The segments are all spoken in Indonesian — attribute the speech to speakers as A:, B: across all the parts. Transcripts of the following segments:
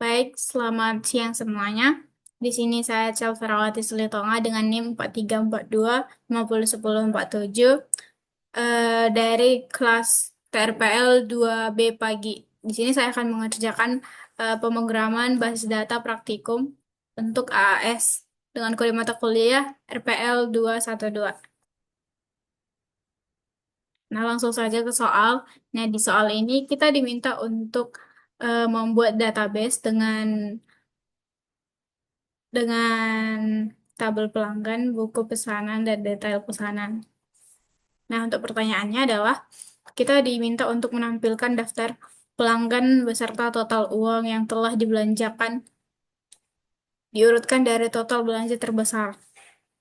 A: Baik, selamat siang semuanya. Di sini saya Celverawati Sulitonga dengan NIM 4342 501047 dari kelas TRPL 2B pagi. Di sini saya akan mengerjakan pemrograman basis data praktikum untuk AAS dengan kode mata kuliah RPL 212. Nah, langsung saja ke soal. Nah, di soal ini kita diminta untuk membuat database dengan tabel pelanggan, buku pesanan, dan detail pesanan. Nah, untuk pertanyaannya adalah, kita diminta untuk menampilkan daftar pelanggan beserta total uang yang telah dibelanjakan, diurutkan dari total belanja terbesar.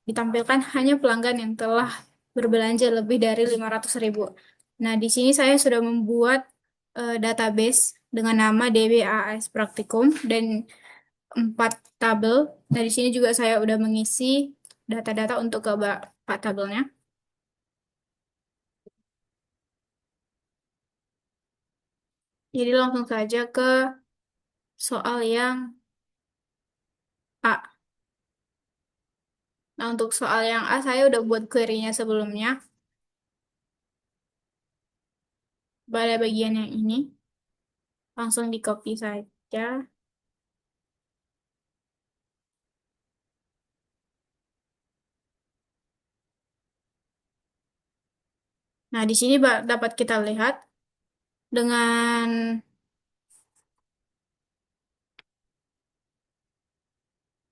A: Ditampilkan hanya pelanggan yang telah berbelanja lebih dari 500.000. Nah, di sini saya sudah membuat database dengan nama DBAS Praktikum dan 4 tabel. Nah, di sini juga saya udah mengisi data-data untuk ke 4 tabelnya. Jadi langsung saja ke soal yang A. Nah, untuk soal yang A, saya udah buat query-nya sebelumnya. Pada bagian yang ini, langsung di copy saja. Nah, di sini dapat kita lihat dengan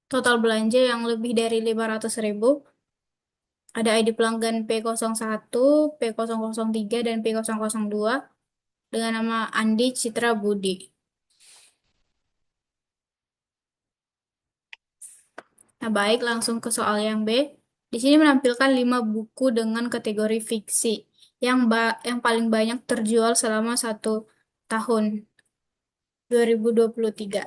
A: total belanja yang lebih dari 500.000, ada ID pelanggan P01, P003, dan P002 dengan nama Andi Citra Budi. Nah, baik, langsung ke soal yang B. Di sini menampilkan 5 buku dengan kategori fiksi yang paling banyak terjual selama 1 tahun 2023.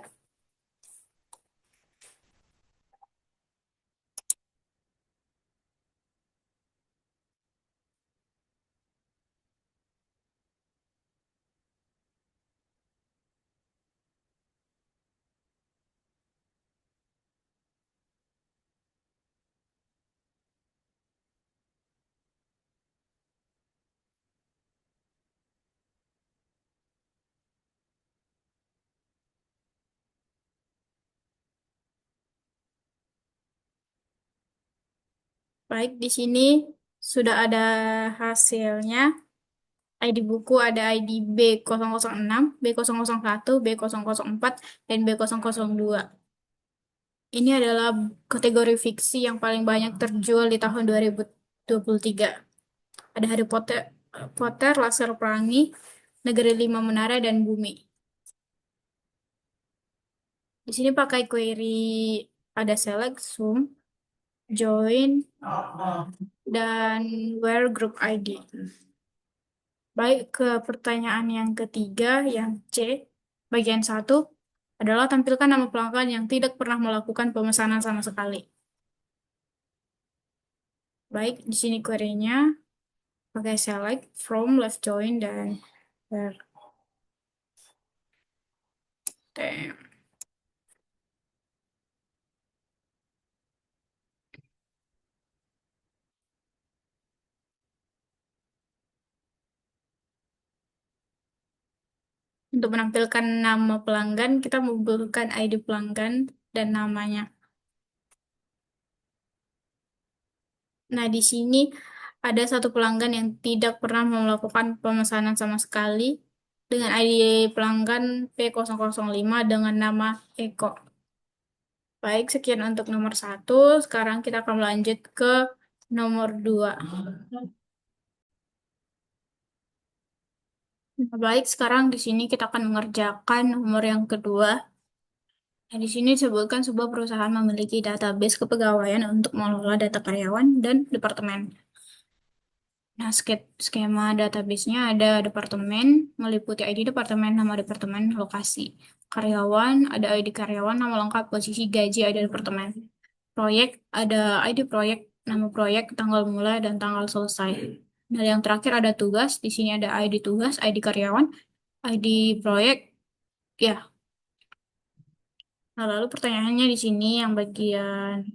A: Baik, di sini sudah ada hasilnya. ID buku ada ID B006, B001, B004, dan B002. Ini adalah kategori fiksi yang paling banyak terjual di tahun 2023. Ada Harry Potter, Laser Pelangi, Negeri Lima Menara, dan Bumi. Di sini pakai query ada select, zoom, join, dan where group ID. Baik, ke pertanyaan yang ketiga, yang C, bagian 1, adalah tampilkan nama pelanggan yang tidak pernah melakukan pemesanan sama sekali. Baik, di sini query-nya pakai select, from, left join, dan where. Damn. Untuk menampilkan nama pelanggan, kita membutuhkan ID pelanggan dan namanya. Nah, di sini ada satu pelanggan yang tidak pernah melakukan pemesanan sama sekali dengan ID pelanggan P005 dengan nama Eko. Baik, sekian untuk nomor 1. Sekarang kita akan lanjut ke nomor 2. Nah, baik, sekarang di sini kita akan mengerjakan nomor yang kedua. Nah, di sini disebutkan sebuah perusahaan memiliki database kepegawaian untuk mengelola data karyawan dan departemen. Nah, skema database-nya ada departemen, meliputi ID departemen, nama departemen, lokasi. Karyawan, ada ID karyawan, nama lengkap, posisi, gaji, ada departemen. Proyek, ada ID proyek, nama proyek, tanggal mulai, dan tanggal selesai. Nah, yang terakhir ada tugas. Di sini ada ID tugas, ID karyawan, ID proyek, ya. Nah, lalu pertanyaannya di sini yang bagian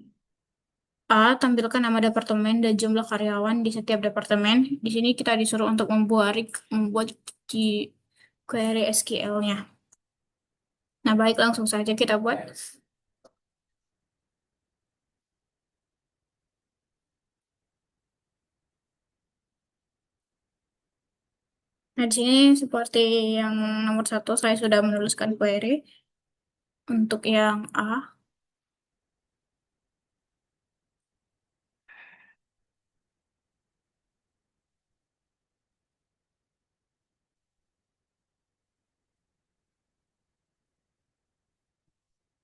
A: A, tampilkan nama departemen dan jumlah karyawan di setiap departemen. Di sini kita disuruh untuk membuat query SQL-nya. Nah, baik, langsung saja kita buat. Nah, di sini seperti yang nomor satu, saya sudah menuliskan query. Untuk yang A,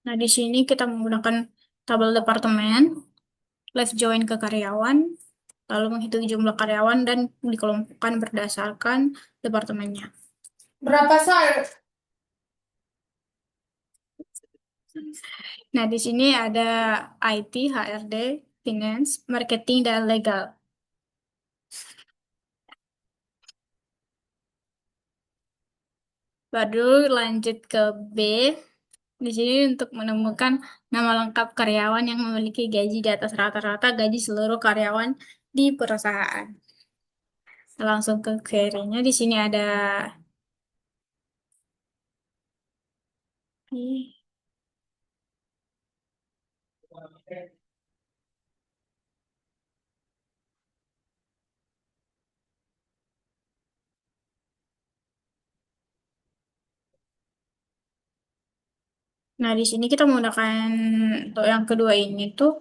A: nah di sini kita menggunakan tabel departemen, left join ke karyawan, lalu menghitung jumlah karyawan dan dikelompokkan berdasarkan departemennya.
B: Berapa soal?
A: Nah, di sini ada IT, HRD, Finance, Marketing, dan Legal. Baru lanjut ke B. Di sini untuk menemukan nama lengkap karyawan yang memiliki gaji di atas rata-rata gaji seluruh karyawan di perusahaan. Langsung ke query-nya. Di sini ada Nah, di sini kita menggunakan untuk yang kedua ini tuh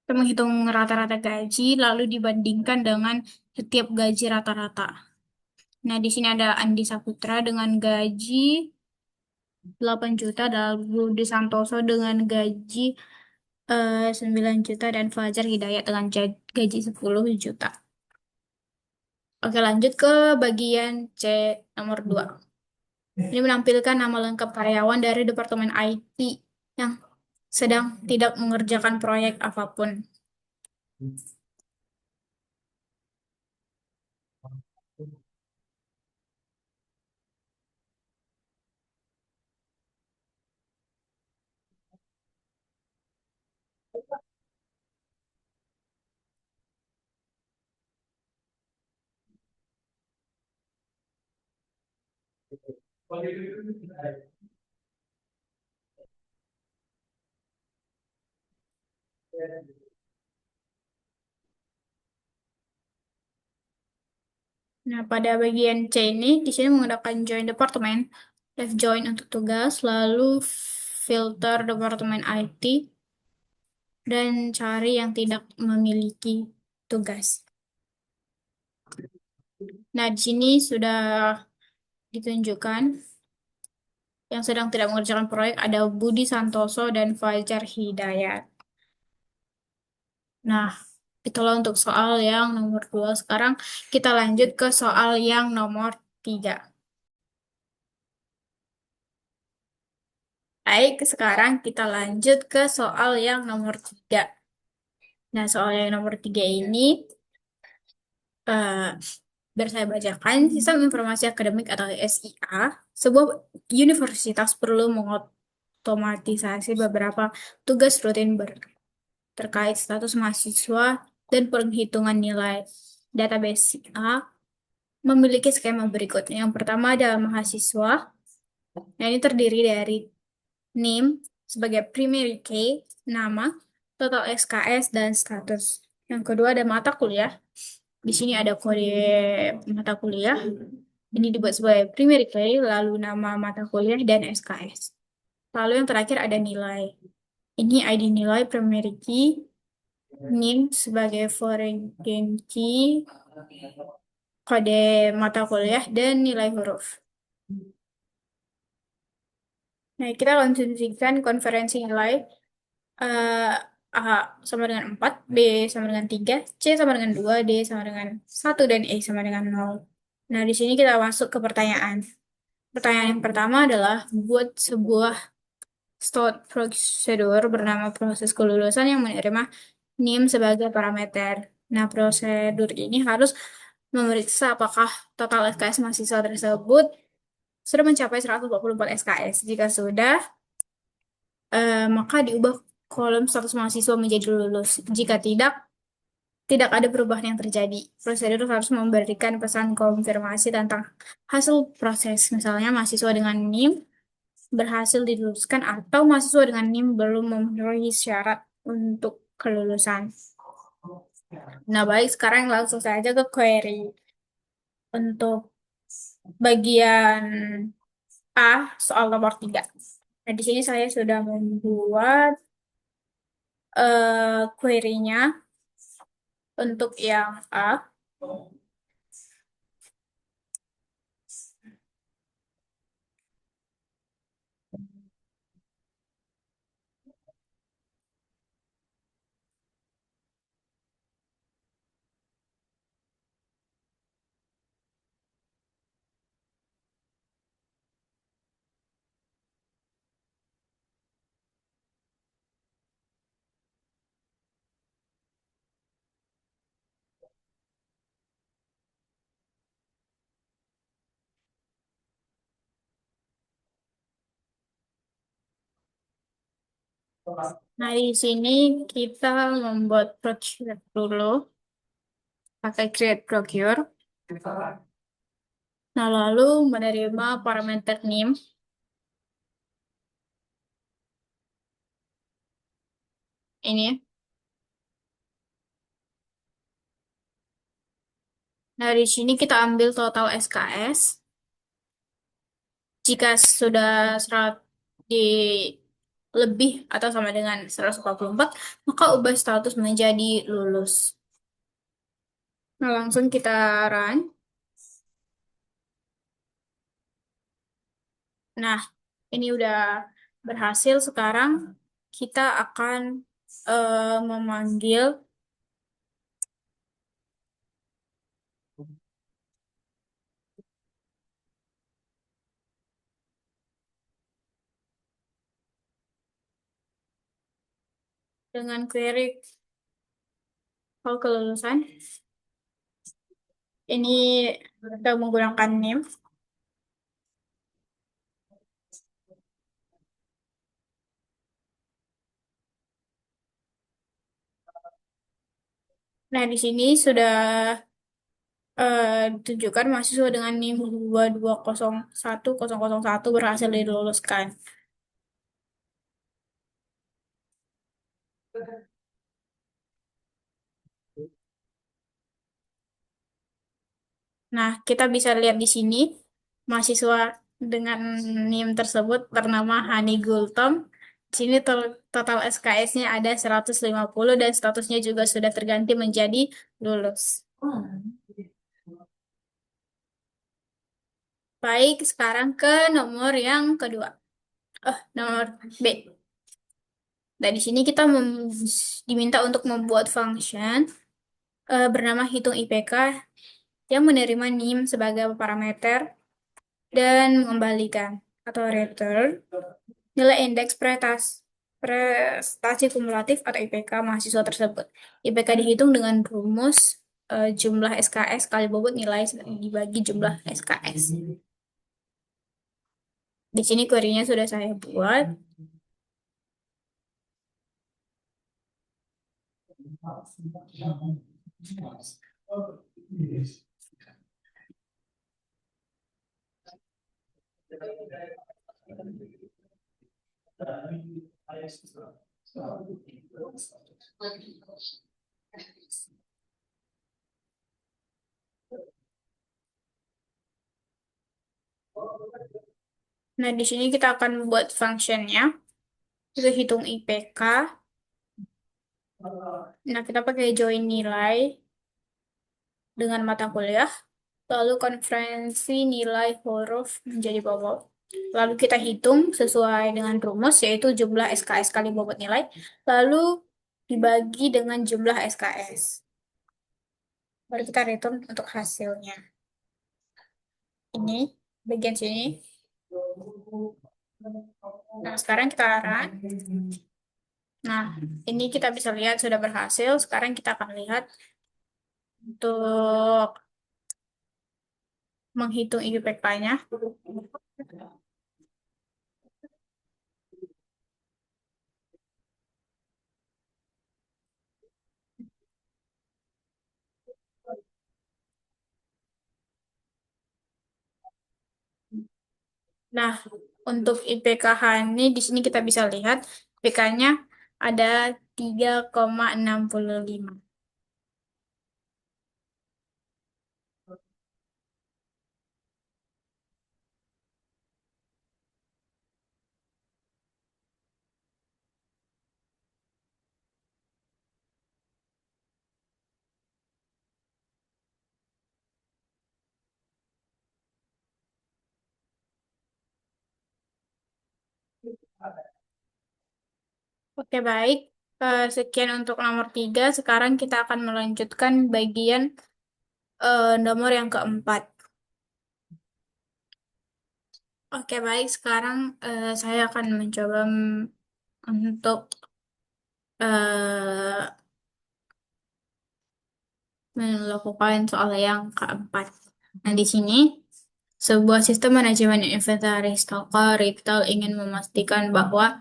A: kita menghitung rata-rata gaji lalu dibandingkan dengan setiap gaji rata-rata. Nah, di sini ada Andi Saputra dengan gaji 8 juta dan Budi Santoso dengan gaji 9 juta dan Fajar Hidayat dengan gaji 10 juta. Oke, lanjut ke bagian C nomor 2. Ini menampilkan nama lengkap karyawan dari Departemen IT yang sedang tidak mengerjakan proyek apapun. Nah, pada bagian C ini, di sini menggunakan join departemen, left join untuk tugas, lalu filter departemen IT, dan cari yang tidak memiliki tugas. Nah, di sini sudah ditunjukkan yang sedang tidak mengerjakan proyek ada Budi Santoso dan Fajar Hidayat. Nah, itulah untuk soal yang nomor 2. Sekarang kita lanjut ke soal yang nomor 3. Baik, sekarang kita lanjut ke soal yang nomor 3. Nah, soal yang nomor 3 ini eh, biar saya bacakan, Sistem Informasi Akademik atau SIA, sebuah universitas perlu mengotomatisasi beberapa tugas rutin terkait status mahasiswa dan penghitungan nilai. Database A memiliki skema berikutnya. Yang pertama adalah mahasiswa. Nah, ini terdiri dari name sebagai primary key, nama, total SKS, dan status. Yang kedua ada mata kuliah. Di sini ada kode mata kuliah. Ini dibuat sebagai primary key, lalu nama mata kuliah dan SKS. Lalu yang terakhir ada nilai. Ini ID nilai primary key, name sebagai foreign key, kode mata kuliah, dan nilai huruf. Nah, kita akan tunjukkan konferensi nilai A sama dengan 4, B sama dengan 3, C sama dengan 2, D sama dengan 1, dan E sama dengan 0. Nah, di sini kita masuk ke pertanyaan. Pertanyaan yang pertama adalah buat sebuah STOT prosedur bernama proses kelulusan yang menerima NIM sebagai parameter. Nah, prosedur ini harus memeriksa apakah total SKS mahasiswa tersebut sudah mencapai 124 SKS. Jika sudah, maka diubah kolom status mahasiswa menjadi lulus. Jika tidak, tidak ada perubahan yang terjadi. Prosedur harus memberikan pesan konfirmasi tentang hasil proses. Misalnya, mahasiswa dengan NIM berhasil diluluskan atau mahasiswa dengan NIM belum memenuhi syarat untuk kelulusan. Nah, baik, sekarang langsung saja ke query. Untuk bagian A, soal nomor 3. Nah, di sini saya sudah membuat query-nya untuk yang A. Nah, di sini kita membuat procure dulu, pakai create procure. Nah, lalu menerima parameter NIM. Ini. Nah, di sini kita ambil total SKS. Jika sudah serat di lebih atau sama dengan 144, maka ubah status menjadi lulus. Nah, langsung kita run. Nah, ini udah berhasil. Sekarang kita akan memanggil dengan query call kelulusan. Ini kita menggunakan name. Nah, di sini sudah ditunjukkan mahasiswa dengan NIM 2201.001 berhasil diluluskan. Nah, kita bisa lihat di sini mahasiswa dengan NIM tersebut bernama Hani Gultom. Di sini total SKS-nya ada 150 dan statusnya juga sudah terganti menjadi lulus. Baik, sekarang ke nomor yang kedua. Nomor B. Nah, di sini kita diminta untuk membuat function bernama hitung IPK yang menerima NIM sebagai parameter dan mengembalikan atau return nilai indeks prestasi kumulatif atau IPK mahasiswa tersebut. IPK dihitung dengan rumus jumlah SKS kali bobot nilai dibagi jumlah SKS. Di sini query-nya sudah saya buat. Nah, di sini kita akan buat functionnya. Kita hitung IPK. Nah, kita pakai join nilai dengan mata kuliah. Lalu konferensi nilai huruf menjadi bobot. Lalu kita hitung sesuai dengan rumus, yaitu jumlah SKS kali bobot nilai. Lalu dibagi dengan jumlah SKS. Baru kita return untuk hasilnya. Ini bagian sini. Nah, sekarang kita run. Nah, ini kita bisa lihat sudah berhasil. Sekarang kita akan lihat untuk menghitung IUPK-nya. Nah, untuk IPKH ini di sini kita bisa lihat IPK-nya ada 3,65. Oke, baik. Sekian untuk nomor 3. Sekarang kita akan melanjutkan bagian nomor yang keempat. Oke, baik. Sekarang saya akan mencoba untuk eh, melakukan soal yang keempat. Nah, di sini sebuah sistem manajemen inventaris toko retail ingin memastikan bahwa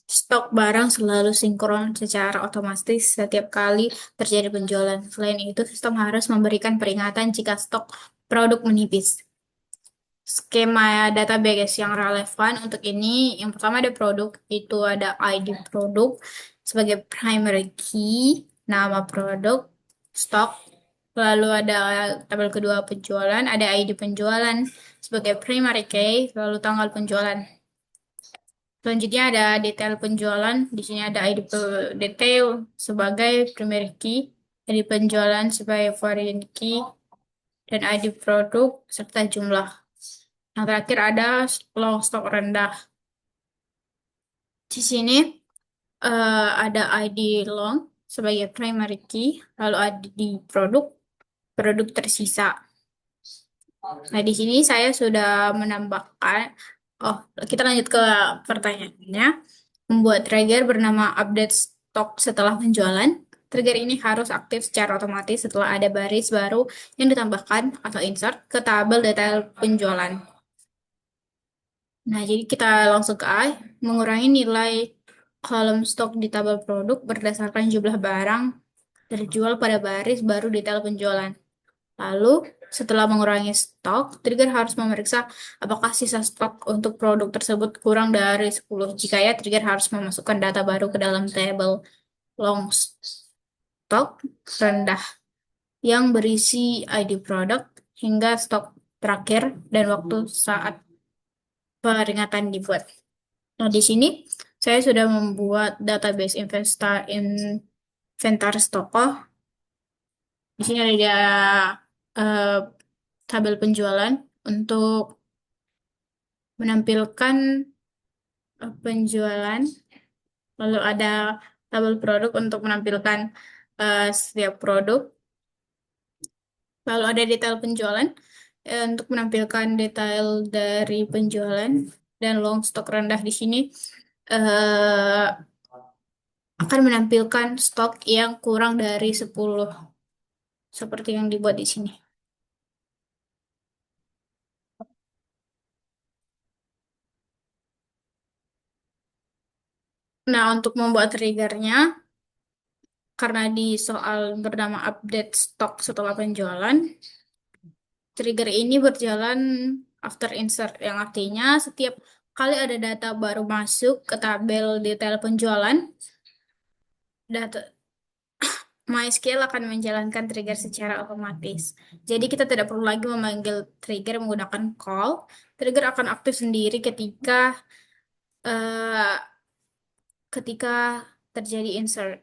A: stok barang selalu sinkron secara otomatis setiap kali terjadi penjualan. Selain itu, sistem harus memberikan peringatan jika stok produk menipis. Skema database yang relevan untuk ini, yang pertama ada produk, itu ada ID produk sebagai primary key, nama produk, stok, lalu ada tabel kedua penjualan, ada ID penjualan sebagai primary key, lalu tanggal penjualan. Selanjutnya ada detail penjualan, di sini ada ID detail sebagai primary key, ID penjualan sebagai foreign key, dan ID produk serta jumlah. Yang terakhir ada long stock rendah. Di sini ada ID long sebagai primary key, lalu ID produk, produk tersisa. Nah, di sini saya sudah menambahkan, oh, kita lanjut ke pertanyaannya. Membuat trigger bernama update stok setelah penjualan. Trigger ini harus aktif secara otomatis setelah ada baris baru yang ditambahkan atau insert ke tabel detail penjualan. Nah, jadi kita langsung ke A, mengurangi nilai kolom stok di tabel produk berdasarkan jumlah barang terjual pada baris baru detail penjualan. Lalu, setelah mengurangi stok, trigger harus memeriksa apakah sisa stok untuk produk tersebut kurang dari 10. Jika ya, trigger harus memasukkan data baru ke dalam tabel long stock rendah yang berisi ID produk hingga stok terakhir dan waktu saat peringatan dibuat. Nah, di sini saya sudah membuat database inventaris toko. Di sini ada eh, tabel penjualan untuk menampilkan penjualan. Lalu ada tabel produk untuk menampilkan setiap produk. Lalu ada detail penjualan untuk menampilkan detail dari penjualan dan long stok rendah di sini eh, akan menampilkan stok yang kurang dari 10 seperti yang dibuat di sini. Nah, untuk membuat triggernya, karena di soal bernama update stok setelah penjualan, trigger ini berjalan after insert, yang artinya setiap kali ada data baru masuk ke tabel detail penjualan, data MySQL akan menjalankan trigger secara otomatis. Jadi kita tidak perlu lagi memanggil trigger menggunakan call. Trigger akan aktif sendiri eh, ketika terjadi insert.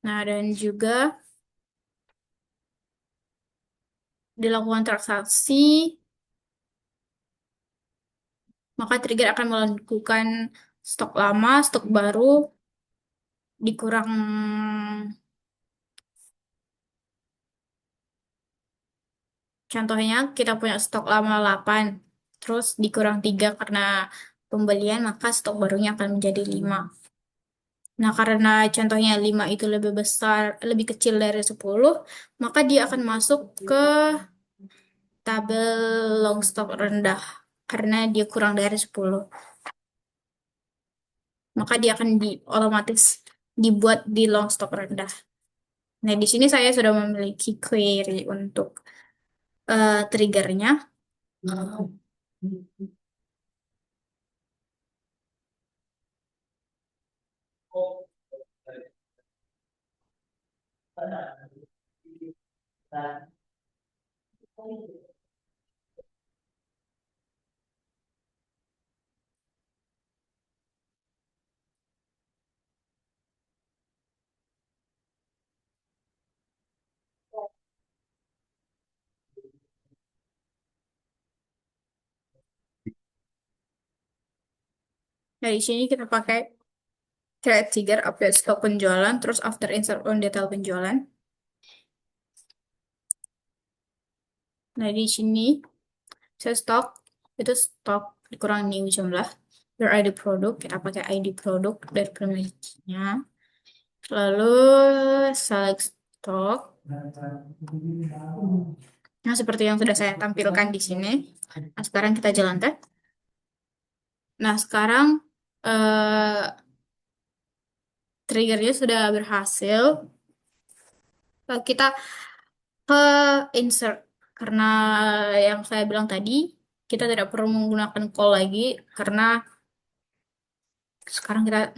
A: Nah, dan juga dilakukan transaksi, maka trigger akan melakukan stok lama, stok baru, dikurang, contohnya kita punya stok lama 8. terus dikurang 3 karena pembelian, maka stok barunya akan menjadi 5. Nah, karena contohnya 5 itu lebih besar, lebih kecil dari 10, maka dia akan masuk ke tabel long stock rendah karena dia kurang dari 10. Maka dia akan otomatis dibuat di long stock rendah. Nah, di sini saya sudah memiliki query untuk triggernya. Nah, di sini kita pakai create trigger update stok penjualan, terus after insert on detail penjualan. Nah, di sini saya stok, itu stok dikurang new jumlah. Your ID produk, kita pakai ID produk dari pemilikinya. Lalu select stock. Nah, seperti yang sudah saya tampilkan di sini. Nah, sekarang kita jalankan. Nah, sekarang eh, triggernya sudah berhasil. Kita ke insert. Karena yang saya bilang tadi, kita tidak perlu menggunakan call lagi karena sekarang kita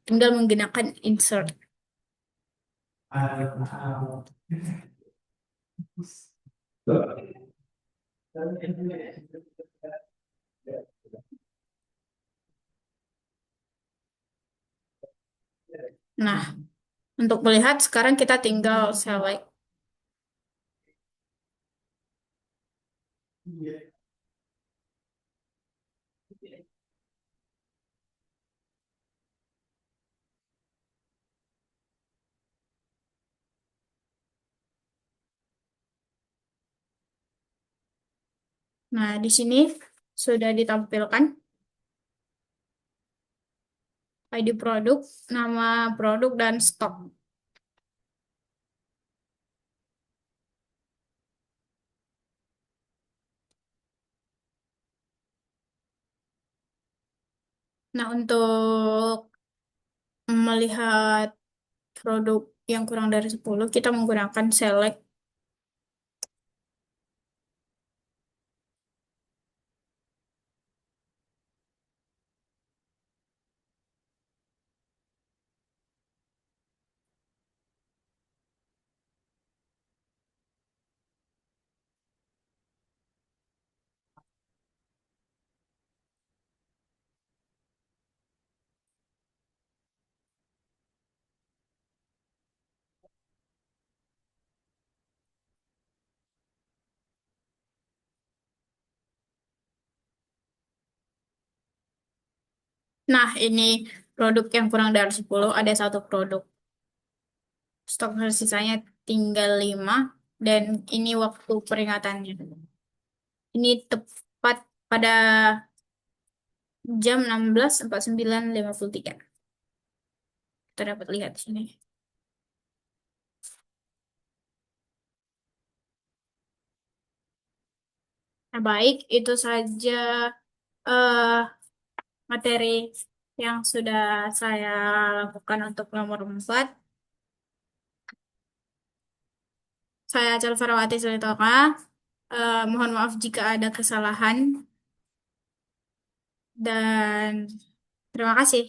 A: tinggal menggunakan insert. Nah, untuk melihat sekarang kita tinggal select. Nah, di sini sudah ditampilkan ID produk, nama produk, dan stok. Nah, untuk melihat produk yang kurang dari 10, kita menggunakan select. Nah, ini produk yang kurang dari 10, ada satu produk. Stok sisanya tinggal 5, dan ini waktu peringatannya. Ini tepat pada jam 16.49.53. Kita dapat lihat di sini. Nah, baik, itu saja eh, materi yang sudah saya lakukan untuk nomor 4. Saya Celverawati Sulitoka. Mohon maaf jika ada kesalahan, dan terima kasih.